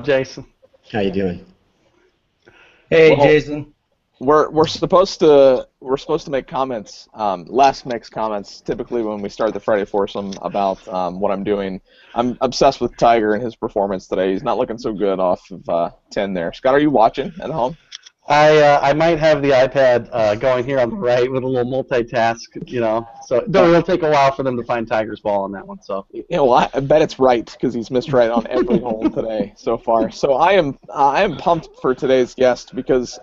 Jason. How you doing? Hey, Well, Jason. we're supposed to make comments. Les makes comments typically when we start the Friday Foursome about what I'm doing. I'm obsessed with Tiger and his performance today. He's not looking so good off of 10 there. Scott, are you watching at home? I might have the iPad going here on the right with a little multitask, So it'll take a while for them to find Tiger's ball on that one. So I bet it's right because he's missed right on every hole today so far. So I am pumped for today's guest because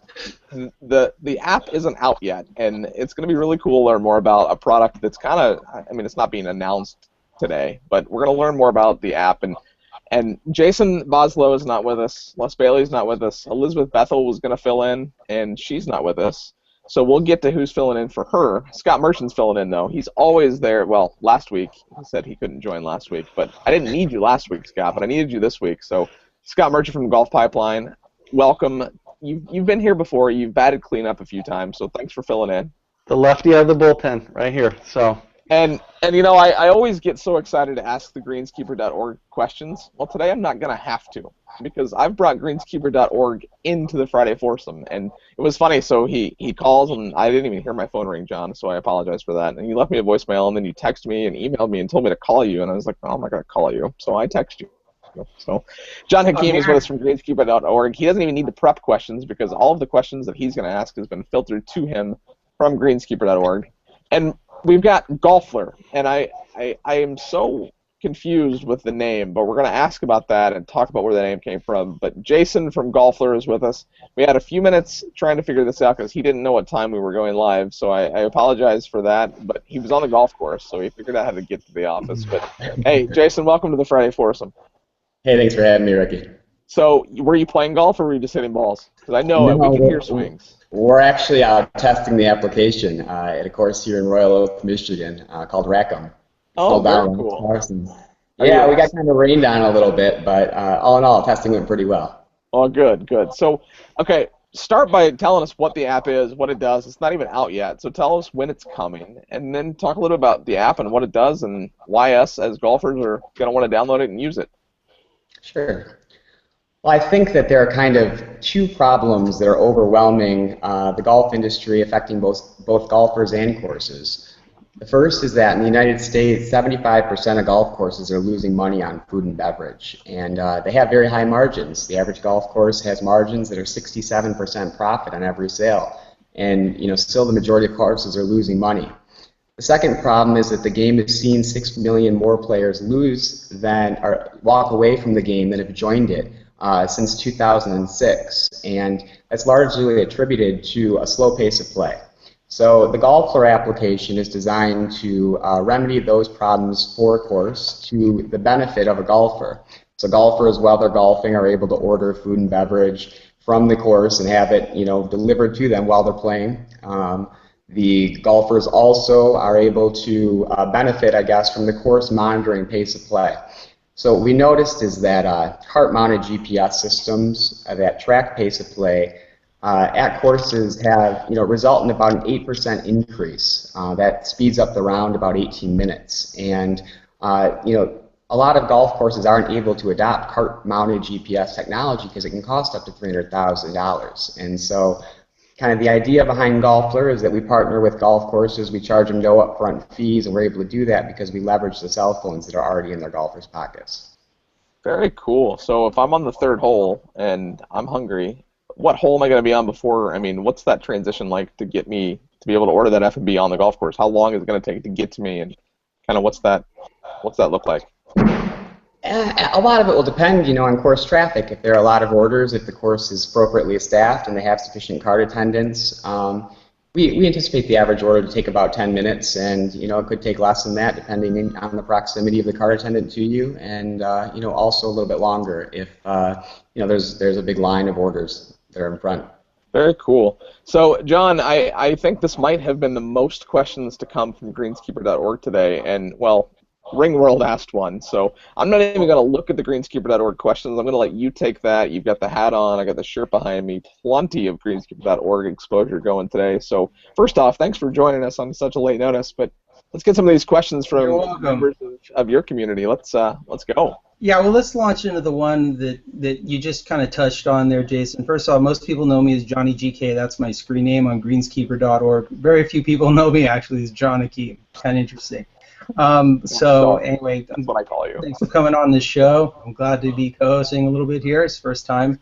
the app isn't out yet, and it's going to be really cool to learn more about a product that's kind of, it's not being announced today, but we're going to learn more about the app. And Jason Boslow is not with us. Les Bailey's not with us. Elizabeth Bethel was going to fill in, and she's not with us. So we'll get to who's filling in for her. Scott Merchant's filling in, though. He's always there. Well, last week he said he couldn't join last week, but I didn't need you last week, Scott, but I needed you this week. So Scott Merchant from Golf Pipeline, welcome. You've been here before. You've batted cleanup a few times, so thanks for filling in. the lefty out of the bullpen right here. So. And I always get so excited to ask the greenskeeper.org questions. Well, today I'm not going to have to because I've brought greenskeeper.org into the Friday Foursome. And it was funny, so he calls, and I didn't even hear my phone ring, John, so I apologize for that. And you left me a voicemail, and then you texted me and emailed me and told me to call you, and I was like, oh, I'm not going to call you. So I text you. So John Hakeem is with us from greenskeeper.org. He doesn't even need to prep questions because all of the questions that he's going to ask has been filtered to him from greenskeeper.org. And we've got Golfler, and I am so confused with the name, but we're going to ask about that and talk about where the name came from. But Jason from Golfler is with us. We had a few minutes trying to figure this out because he didn't know what time we were going live, so I apologize for that. But he was on the golf course, so he figured out how to get to the office. But hey, Jason, welcome to the Friday Foursome. Hey, thanks for having me, Ricky. So were you playing golf or were you just hitting balls? Because I know we can hear swings. We're actually testing the application at a course here in Royal Oak, Michigan, called Rackham. Oh, very cool. Yeah, we got kind of rained on a little bit, but all in all, testing went pretty well. Oh, good. So, okay, start by telling us what the app is, what it does. It's not even out yet, so tell us when it's coming, and then talk a little bit about the app and what it does and why us as golfers are going to want to download it and use it. Sure. Well, I think that there are kind of two problems that are overwhelming the golf industry, affecting both golfers and courses. The first is that in the United States, 75% of golf courses are losing money on food and beverage, and they have very high margins. The average golf course has margins that are 67% profit on every sale, and still the majority of courses are losing money. The second problem is that the game has seen 6 million more players lose or walk away from the game than have joined it since 2006, and that's largely attributed to a slow pace of play. So the Golfler application is designed to remedy those problems for a course to the benefit of a golfer. So golfers, while they're golfing, are able to order food and beverage from the course and have it delivered to them while they're playing. The golfers also are able to benefit, I guess, from the course monitoring pace of play. So what we noticed is that cart-mounted GPS systems that track pace of play at courses have, result in about an 8% increase. That speeds up the round about 18 minutes. And, a lot of golf courses aren't able to adopt cart-mounted GPS technology because it can cost up to $300,000. And so kind of the idea behind Golfler is that we partner with golf courses, we charge them no upfront fees, and we're able to do that because we leverage the cell phones that are already in their golfers' pockets. Very cool. So if I'm on the third hole and I'm hungry, what hole am I going to be on before? What's that transition like to get me to be able to order that F&B on the golf course? How long is it going to take to get to me, and kind of what's that look like? A lot of it will depend, on course traffic. If there are a lot of orders, if the course is appropriately staffed and they have sufficient cart attendance, we anticipate the average order to take about 10 minutes, and it could take less than that depending on the proximity of the cart attendant to you, and also a little bit longer if there's a big line of orders that are in front. Very cool. So, John, I think this might have been the most questions to come from greenskeeper.org today, and, well, Ringworld asked one, so I'm not even going to look at the greenskeeper.org questions. I'm going to let you take that. You've got the hat on. I got the shirt behind me. Plenty of greenskeeper.org exposure going today. So, first off, thanks for joining us on such a late notice, but let's get some of these questions You're from welcome. members of your community. Let's go. Yeah, well, let's launch into the one that you just kind of touched on there, Jason. First of all, most people know me as Johnny GK. That's my screen name on greenskeeper.org. Very few people know me actually as John Akeem. Kind of interesting. So anyway, That's what I call you. thanks for coming on this show. I'm glad to be co-hosting a little bit here. It's the first time.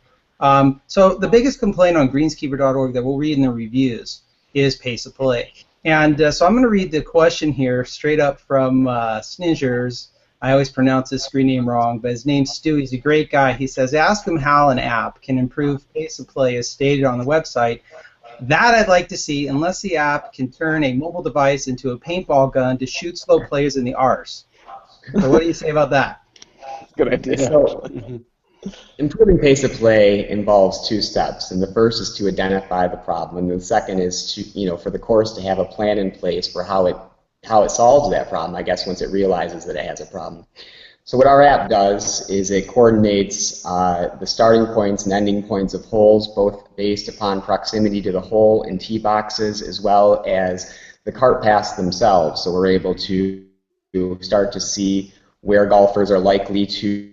So the biggest complaint on greenskeeper.org that we'll read in the reviews is pace of play. And so I'm going to read the question here straight up from Sningers. I always pronounce his screen name wrong, but his name's Stu. He's a great guy. He says, ask him how an app can improve pace of play as stated on the website. That I'd like to see, unless the app can turn a mobile device into a paintball gun to shoot slow players in the arse. So what do you say about that? Good idea. So, improving pace of play involves two steps, and the first is to identify the problem, and the second is to, for the course to have a plan in place for how it solves that problem, I guess, once it realizes that it has a problem. So what our app does is it coordinates the starting points and ending points of holes, both based upon proximity to the hole and tee boxes, as well as the cart paths themselves. So we're able to start to see where golfers are likely to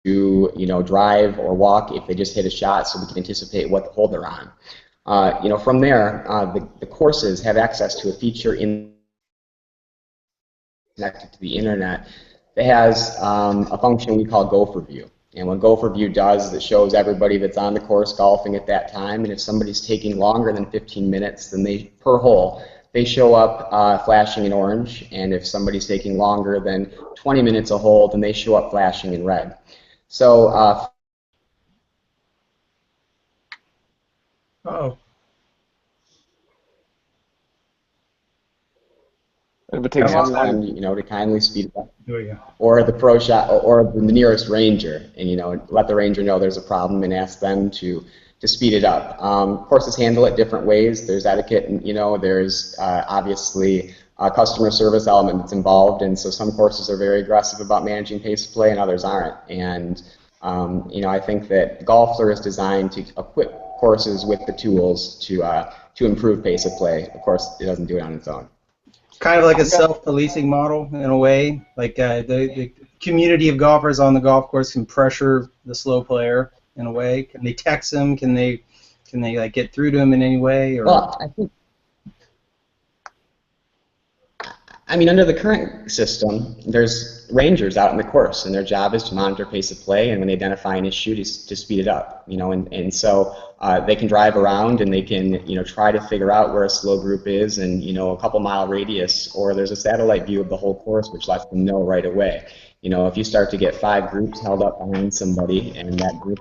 drive or walk if they just hit a shot, so we can anticipate what the hole they're on. From there, the courses have access to a feature connected to the internet that has a function we call Golfler View. And what Golfler View does is it shows everybody that's on the course golfing at that time, and if somebody's taking longer than 15 minutes per hole, they show up flashing in orange, and if somebody's taking longer than 20 minutes a hole, then they show up flashing in red. So, Uh-oh. If it takes Come them, to kindly speed it up. There we go. Or the pro shot, or the nearest ranger, and let the ranger know there's a problem and ask them to speed it up. Courses handle it different ways. There's etiquette, and there's obviously a customer service element that's involved, and so some courses are very aggressive about managing pace of play, and others aren't. And I think that Golfler is designed to equip courses with the tools to improve pace of play. Of course, it doesn't do it on its own. Kind of like a self-policing model in a way, like the community of golfers on the golf course can pressure the slow player in a way. Can they text him? Can they like get through to him in any way? Or? Well, under the current system, there's rangers out in the course, and their job is to monitor pace of play, and when they identify an issue, to speed it up. And so they can drive around and they can try to figure out where a slow group is in a couple-mile radius, or there's a satellite view of the whole course which lets them know right away. If you start to get 5 groups held up behind somebody, and that group,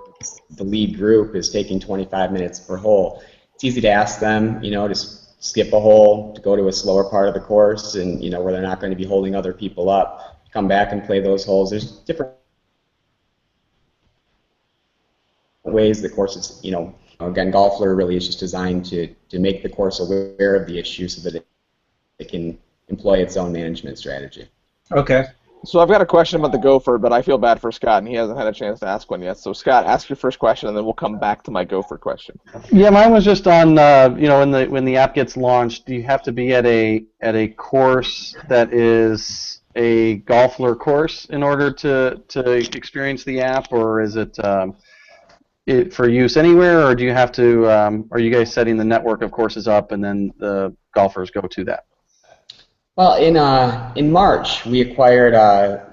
the lead group, is taking 25 minutes per hole, it's easy to ask them, to skip a hole, to go to a slower part of the course, and where they're not going to be holding other people up, come back and play those holes. There's different ways the courses, again, Golfler really is just designed to make the course aware of the issue so that it can employ its own management strategy. Okay. So I've got a question about the gopher, but I feel bad for Scott, and he hasn't had a chance to ask one yet. So Scott, ask your first question, and then we'll come back to my gopher question. Yeah, mine was just on when the app gets launched, do you have to be at a course that is a Golfler course in order to experience the app, or is it for use anywhere, or do you have to? Are you guys setting the network of courses up, and then the golfers go to that? Well, in March, we acquired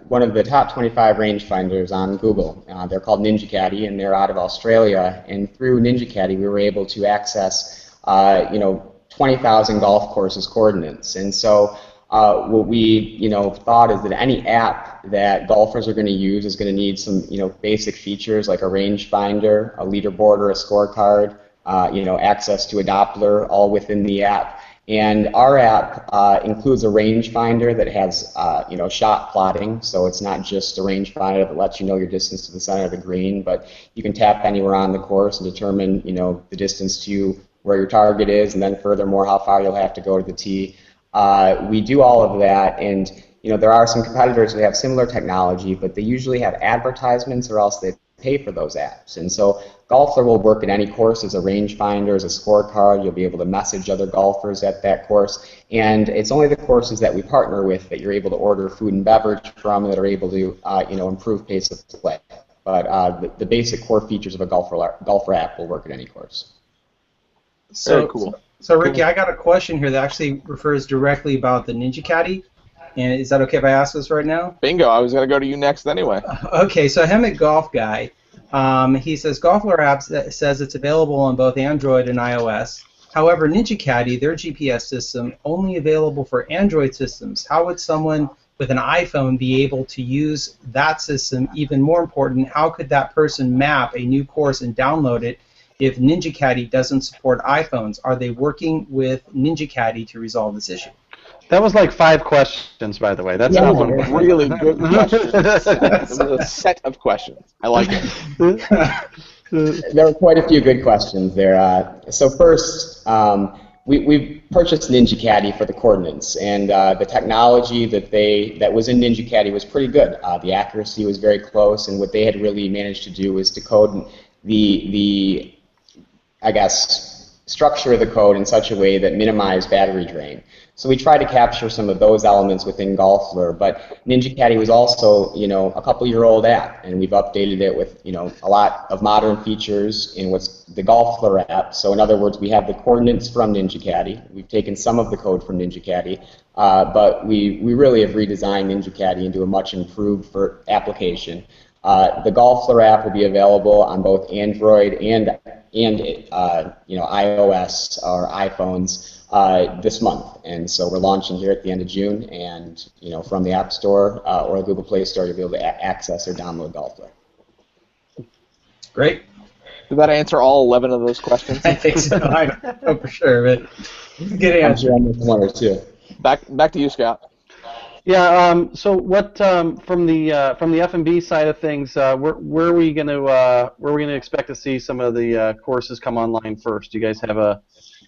one of the top 25 rangefinders on Google. They're called Ninja Caddy, and they're out of Australia. And through Ninja Caddy, we were able to access, 20,000 golf courses coordinates. And so what we, thought is that any app that golfers are going to use is going to need some, basic features like a rangefinder, a leaderboard or a scorecard, access to a Doppler, all within the app. And our app includes a rangefinder that has, shot plotting, so it's not just a rangefinder that lets you know your distance to the center of the green, but you can tap anywhere on the course and determine, the distance to where your target is, and then furthermore how far you'll have to go to the tee. We do all of that, and there are some competitors that have similar technology, but they usually have advertisements, or else they pay for those apps. And so Golfler will work at any course as a rangefinder, as a scorecard. You'll be able to message other golfers at that course. And it's only the courses that we partner with that you're able to order food and beverage from that are able to improve pace of play. But the basic core features of a Golfler app will work at any course. Very cool. So Ricky, I got a question here that actually refers directly about the Ninja Caddy. And is that okay if I ask this right now? Bingo. I was going to go to you next anyway. Okay, so Hammock Golf Guy, he says Golfler app says it's available on both Android and iOS. However, Ninja Caddy, their GPS system, only available for Android systems. How would someone with an iPhone be able to use that system? Even more important, how could that person map a new course and download it if Ninja Caddy doesn't support iPhones? Are they working with Ninja Caddy to resolve this issue? That was like 5 questions, by the way. That's not one question. Really good questions. It was a set of questions. I like it. There were quite a few good questions there. So first, we purchased Ninja Caddy for the coordinates, and the technology that was in Ninja Caddy was pretty good. The accuracy was very close, and what they had really managed to do was to code the structure of the code in such a way that minimized battery drain. So we tried to capture some of those elements within Golfler, but Ninja Caddy was also, a couple-year-old app, and we've updated it with, a lot of modern features in what's the Golfler app. So in other words, we have the coordinates from Ninja Caddy. We've taken some of the code from Ninja Caddy, but we really have redesigned Ninja Caddy into a much improved application. The Golfler app will be available on both Android and iOS or iPhones this month, and so we're launching here at the end of June. And from the App Store or the Google Play Store, you'll be able to access or download Golfler. Great. Did that answer all 11 of those questions? I think so. I don't know for sure, but good answer. I'm sure I missed one or two. Back to you, Scott. Yeah. So what from the F&B side of things, where are we going to expect to see some of the courses come online first? Do you guys have a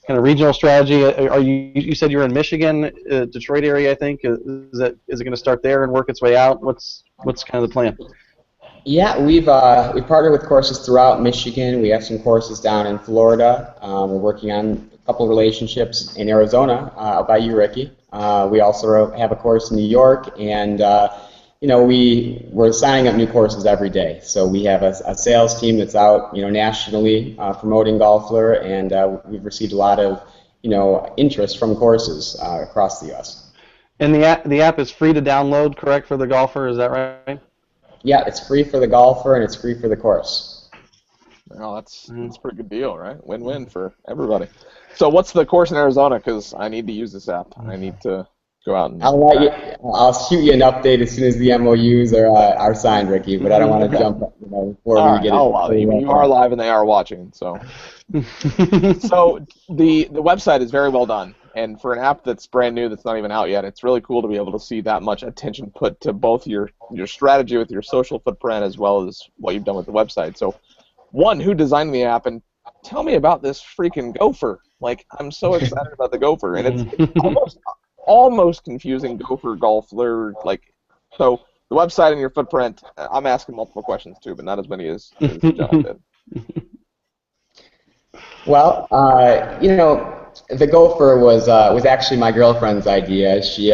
kind of regional strategy? You said you're in Michigan, Detroit area, I think. Is it going to start there and work its way out? What's kind of the plan? Yeah, we've partnered with courses throughout Michigan. We have some courses down in Florida. We're working on a couple of relationships in Arizona, out by you, Ricky. We also have a course in New York, and we're signing up new courses every day. So we have a sales team that's out, nationally promoting Golfler, and we've received a lot of, interest from courses across the U.S. And the app is free to download, correct, for the golfer? Is that right? Yeah, it's free for the golfer and it's free for the course. Well, that's a pretty good deal, right? Win-win for everybody. So what's the course in Arizona? Because I need to use this app. I need to go out and... I'll shoot you an update as soon as the MOUs are signed, Ricky, but I don't want to jump before we get it. You are live and they are watching, so... So the website is very well done, and for an app that's brand new, that's not even out yet, it's really cool to be able to see that much attention put to both your strategy with your social footprint as well as what you've done with the website. So, one, who designed the app, and tell me about this freaking gopher. Like, I'm so excited about the gopher, and it's almost confusing gopher Golfler. Like, so the website and your footprint. I'm asking multiple questions too, but not as many as John did. Well, the gopher was actually my girlfriend's idea. She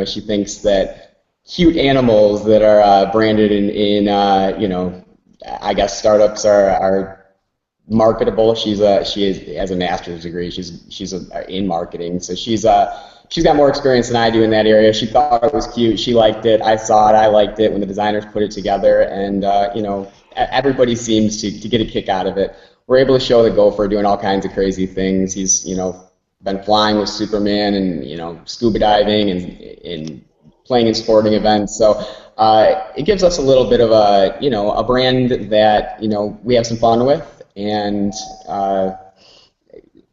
she thinks that cute animals that are branded in startups are marketable. She has a master's degree. She's in marketing, so she's got more experience than I do in that area. She thought it was cute. She liked it. I saw it. I liked it when the designers put it together, and everybody seems to get a kick out of it. We're able to show the gopher doing all kinds of crazy things. He's been flying with Superman and scuba diving and playing in sporting events. So it gives us a little bit of a brand that we have some fun with, and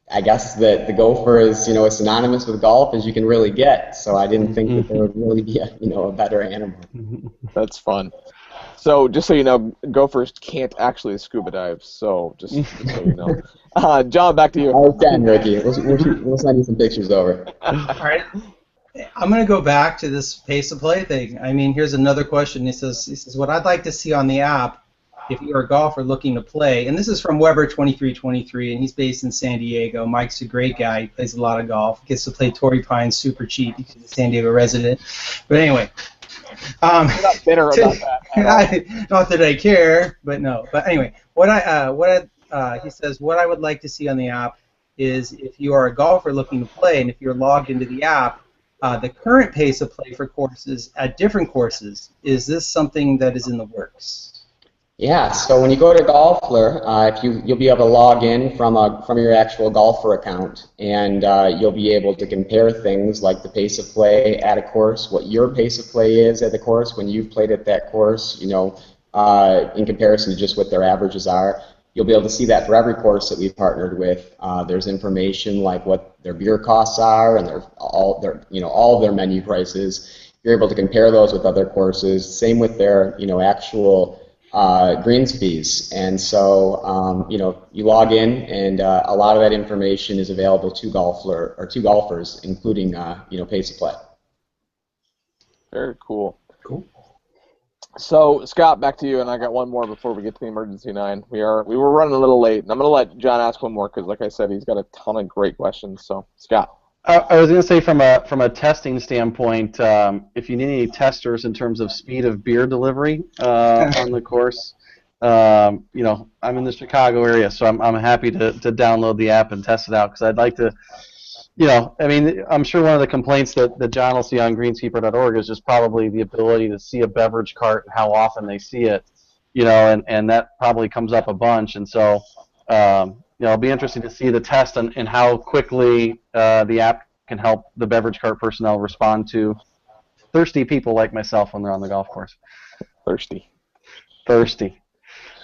I guess that the gopher is as synonymous with golf as you can really get. So I didn't think that there would really be a better animal. That's fun. So just so you know, gophers can't actually scuba dive. So just so you know, John, back to you. I can, Ricky. We'll send you some pictures over. All right. I'm going to go back to this pace of play thing. I mean, here's another question. He says, what I'd like to see on the app if you're a golfer looking to play, and this is from Weber2323, and he's based in San Diego. Mike's a great guy. He plays a lot of golf. Gets to play Torrey Pines super cheap because he's a San Diego resident. But anyway. You're not bitter about that at all. Not that I care, but no. But anyway, he says, what I would like to see on the app is if you are a golfer looking to play, and if you're logged into the app, the current pace of play for courses at different courses, is this something that is in the works? Yeah, so when you go to Golfler, you'll be able to log in from your actual golfer account, and you'll be able to compare things like the pace of play at a course, what your pace of play is at the course when you've played at that course, in comparison to just what their averages are. You'll be able to see that for every course that we've partnered with. There's information like what their beer costs are and all of their menu prices. You're able to compare those with other courses. Same with their actual greens fees, and so you log in, and a lot of that information is available to golfers, including pace of play. Very cool. Cool. So Scott, back to you, and I got one more before we get to the emergency 9. We were running a little late, and I'm going to let John ask one more because, like I said, he's got a ton of great questions. So Scott. I was going to say from a testing standpoint, if you need any testers in terms of speed of beer delivery on the course, I'm in the Chicago area, so I'm happy to download the app and test it out because I'd like to, I'm sure one of the complaints that John will see on greenskeeper.org is just probably the ability to see a beverage cart and how often they see it, and that probably comes up a bunch, and so. It'll be interesting to see the test and how quickly the app can help the beverage cart personnel respond to thirsty people like myself when they're on the golf course. Thirsty.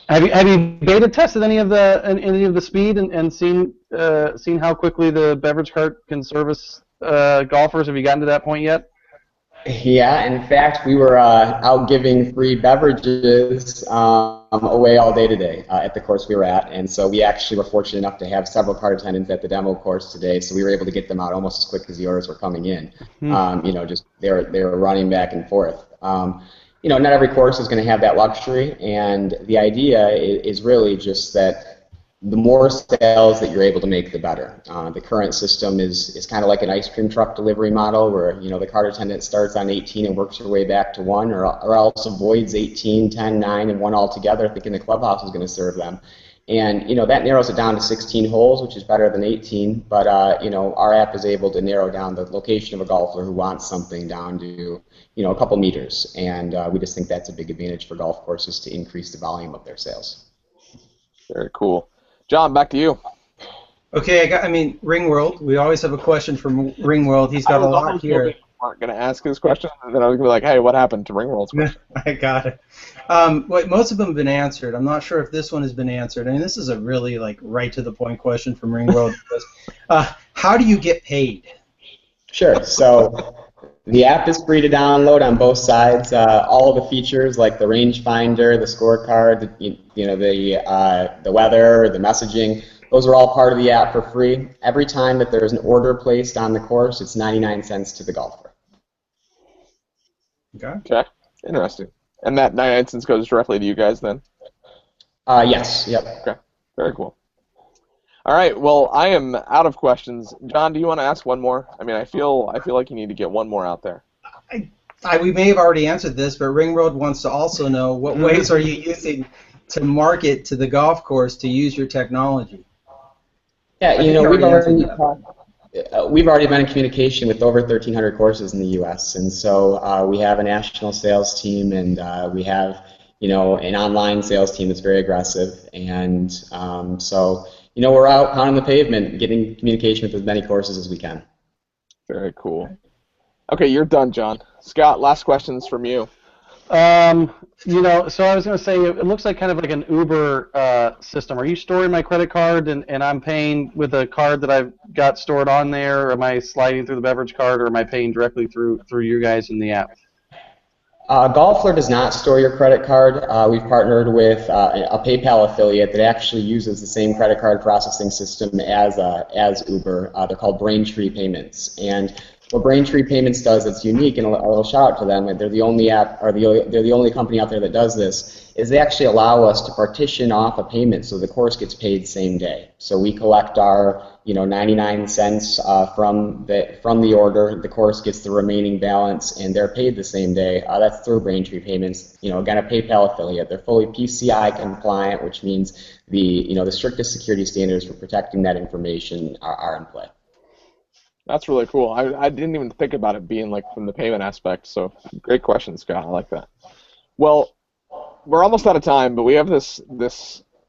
Have you beta tested any of the speed and seen how quickly the beverage cart can service golfers? Have you gotten to that point yet? Yeah, in fact, we were out giving free beverages away all day today at the course we were at, and so we actually were fortunate enough to have several cart attendants at the demo course today, so we were able to get them out almost as quick as the orders were coming in. Just they were running back and forth. Not every course is going to have that luxury, and the idea is really just that the more sales that you're able to make, the better. The current system is kind of like an ice cream truck delivery model where, the cart attendant starts on 18 and works her way back to 1, or else avoids 18, 10, 9, and 1 altogether, thinking the clubhouse is going to serve them. And, that narrows it down to 16 holes, which is better than 18, but, our app is able to narrow down the location of a golfer who wants something down to, a couple meters, and we just think that's a big advantage for golf courses to increase the volume of their sales. Very cool. John, back to you. Okay, Ringworld. We always have a question from Ringworld. He's got a lot here. Aren't going to ask his question, and then I was going to be like, hey, what happened to Ringworld's question? I got it. Most of them have been answered. I'm not sure if this one has been answered. This is a really right to the point question from Ringworld. How do you get paid? Sure. So the app is free to download on both sides. All of the features like the rangefinder, the scorecard, the weather, the messaging, those are all part of the app for free. Every time that there's an order placed on the course, it's 99 cents to the golfer. Okay. Interesting. And that 99 cents goes directly to you guys then? Yes. Yep. Okay. Very cool. All right. Well, I am out of questions. John, do you want to ask one more? I feel like you need to get one more out there. We may have already answered this, but Ringworld wants to also know what ways are you using to market to the golf course to use your technology? Yeah, we've already been in communication with over 1,300 courses in the U.S., and so we have a national sales team, and we have an online sales team that's very aggressive, and so we're out pounding the pavement, getting communication with as many courses as we can. Very cool. Okay, you're done, John. Scott, last questions from you. So I was going to say, it looks like kind of like an Uber system. Are you storing my credit card and I'm paying with a card that I've got stored on there? Or am I sliding through the beverage card, or am I paying directly through you guys in the app? Golfler does not store your credit card. We've partnered with a PayPal affiliate that actually uses the same credit card processing system as Uber. They're called Braintree Payments. And what Braintree Payments does that's unique, and a little shout out to them, they're the only app, or they're the only company out there that does this, is they actually allow us to partition off a payment so the course gets paid same day. So we collect our 99 cents from the order, the course gets the remaining balance, and they're paid the same day. That's through Braintree Payments. Again, a PayPal affiliate. They're fully PCI compliant, which means the strictest security standards for protecting that information are in play. That's really cool. I didn't even think about it being like from the payment aspect. So great question, Scott. I like that. Well, we're almost out of time, but we have this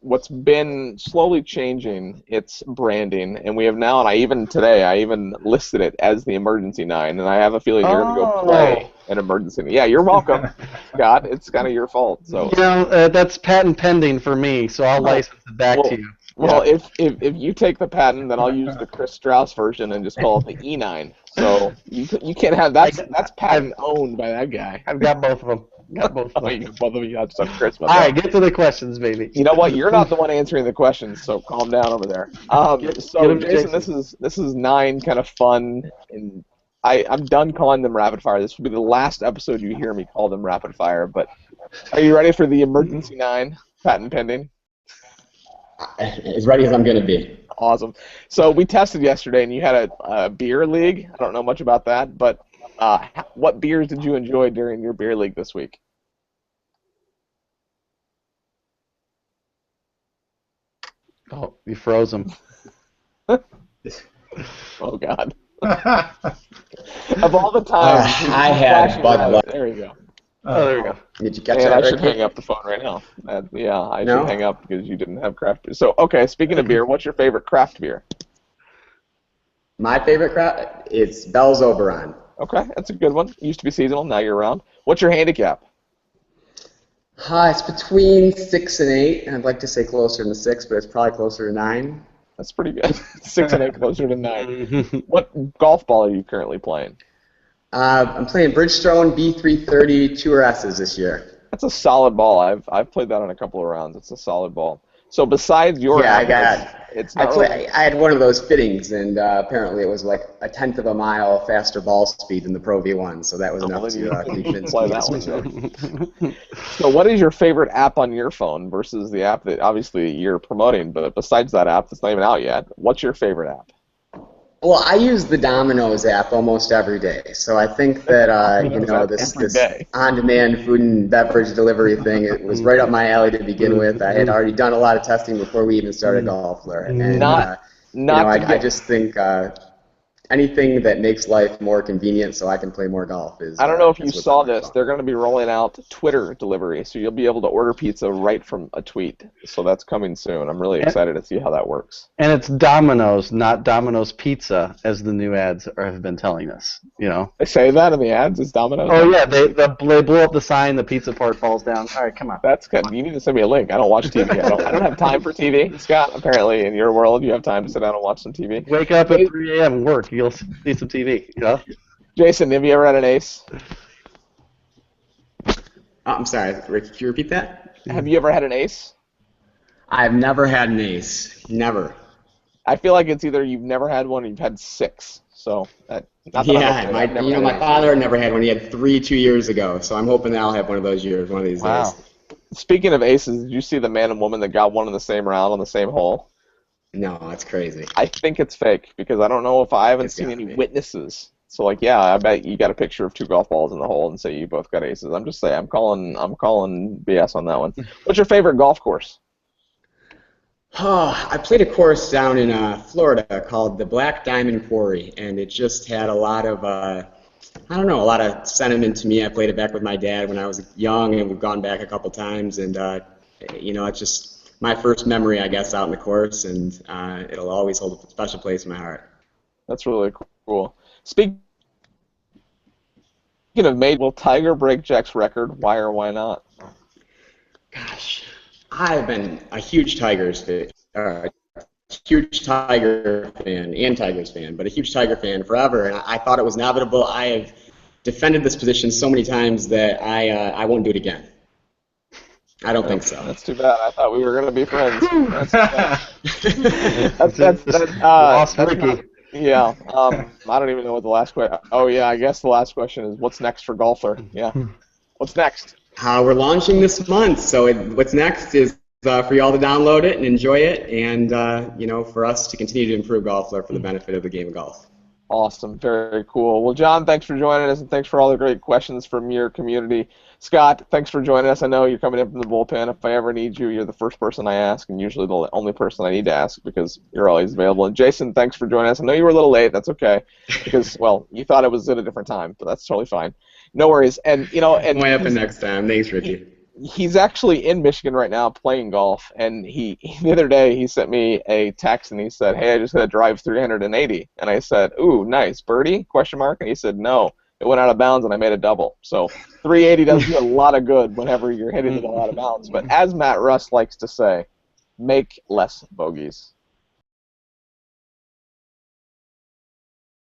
what's been slowly changing. It's branding, and we have now, and I even listed it as the Emergency 9, and I have a feeling you're going to go play an Emergency 9. Yeah, you're welcome, Scott. It's kind of your fault. So that's patent pending for me, so I'll license it back to you. Well, if you take the patent, then I'll use the Chris Strauss version and just call it the E9. So you can't have that's patent owned by that guy. I've got both of them. Both of you. That's Chris. All right, get to the questions, baby. You know what? You're not the one answering the questions, so calm down over there. So Jason, this is 9 kind of fun, and I'm done calling them rapid fire. This will be the last episode you hear me call them rapid fire. But are you ready for the Emergency 9 patent pending? As ready as I'm going to be. Awesome. So we tested yesterday, and you had a beer league. I don't know much about that, but what beers did you enjoy during your beer league this week? Oh, you froze them. Oh, God. Of all the times, I had Bud Light. There you go. Oh, there we go. Did you catch And that? I should hang up the phone right now. I should hang up because you didn't have craft beer. So, okay, speaking of beer, what's your favorite craft beer? My favorite craft? It's Bell's Oberon. Okay, that's a good one. Used to be seasonal, now you're around. What's your handicap? It's between 6 and 8. I'd like to say closer to 6, but it's probably closer to 9. That's pretty good. 6 and 8, closer to 9. What golf ball are you currently playing? I'm playing Bridgestone B330 Tour S's this year. That's a solid ball. I've played that on a couple of rounds. It's a solid ball. So besides your I had one of those fittings, and apparently it was like a 1/10 of a mile faster ball speed than the Pro V1, so that was enough to convince me to switch over. So what is your favorite app on your phone versus the app that obviously you're promoting, but besides that app that's not even out yet, what's your favorite app? Well, I use the Domino's app almost every day, so I think that this on-demand food and beverage delivery thing, it was right up my alley to begin with. I had already done a lot of testing before we even started Golfler, and I just think anything that makes life more convenient so I can play more golf is. I don't know if you saw this. They're going to be rolling out Twitter delivery, so you'll be able to order pizza right from a tweet. So that's coming soon. I'm really excited to see how that works. And it's Domino's, not Domino's Pizza, as the new ads have been telling us. They say that in the ads. It's Domino's. Oh yeah, they blow up the sign. The pizza part falls down. All right, come on. That's good. You need to send me a link. I don't watch TV. I don't have time for TV, Scott. Apparently, in your world, you have time to sit down and watch some TV. Wake up at 3 a.m. and work. You'll see some TV. Jason, have you ever had an ace? I'm sorry, Rick, can you repeat that? Have you ever had an ace? I've never had an ace. Never. I feel like it's either you've never had one or you've had 6. So my father never had one. He had 3 2 years ago. So I'm hoping that I'll have one of those years one of these days. Speaking of aces, did you see the man and woman that got one in the same round on the same hole? No, that's crazy. I think it's fake because I don't know if I haven't seen any witnesses. So I bet you got a picture of 2 golf balls in the hole and say you both got aces. I'm just saying, I'm calling BS on that one. What's your favorite golf course? I played a course down in Florida called the Black Diamond Quarry, and it just had a lot of a lot of sentiment to me. I played it back with my dad when I was young, and we've gone back a couple times, and it's just my first memory, I guess, out in the course, and it'll always hold a special place in my heart. That's really cool. Speaking of will Tiger break Jack's record? Why or why not? Gosh, I've been a huge Tigers fan, huge Tiger fan and Tigers fan, but a huge Tiger fan forever, and I thought it was inevitable. I have defended this position so many times that I won't do it again. I don't think so. That's too bad. I thought we were going to be friends. That's Ricky. Yeah. I don't even know what the last question. Oh yeah, I guess the last question is what's next for Golfler? Yeah. What's next? We're launching this month, so what's next is for you all to download it and enjoy it, and for us to continue to improve Golfler for the benefit of the game of golf. Awesome. Very cool. Well, John, thanks for joining us, and thanks for all the great questions from your community. Scott, thanks for joining us. I know you're coming in from the bullpen. If I ever need you, you're the first person I ask, and usually the only person I need to ask because you're always available. And Jason, thanks for joining us. I know you were a little late. That's okay, because, well, you thought it was at a different time, but that's totally fine. No worries. And, and might happen next time. Thanks, Ricky. He's actually in Michigan right now playing golf, and the other day he sent me a text and he said, "Hey, I just had to drive 380," and I said, "Ooh, nice, birdie?" ? And he said, "No, it went out of bounds and I made a double." So 380 does you a lot of good whenever you're hitting the ball out of bounds. But as Matt Russ likes to say, make less bogeys.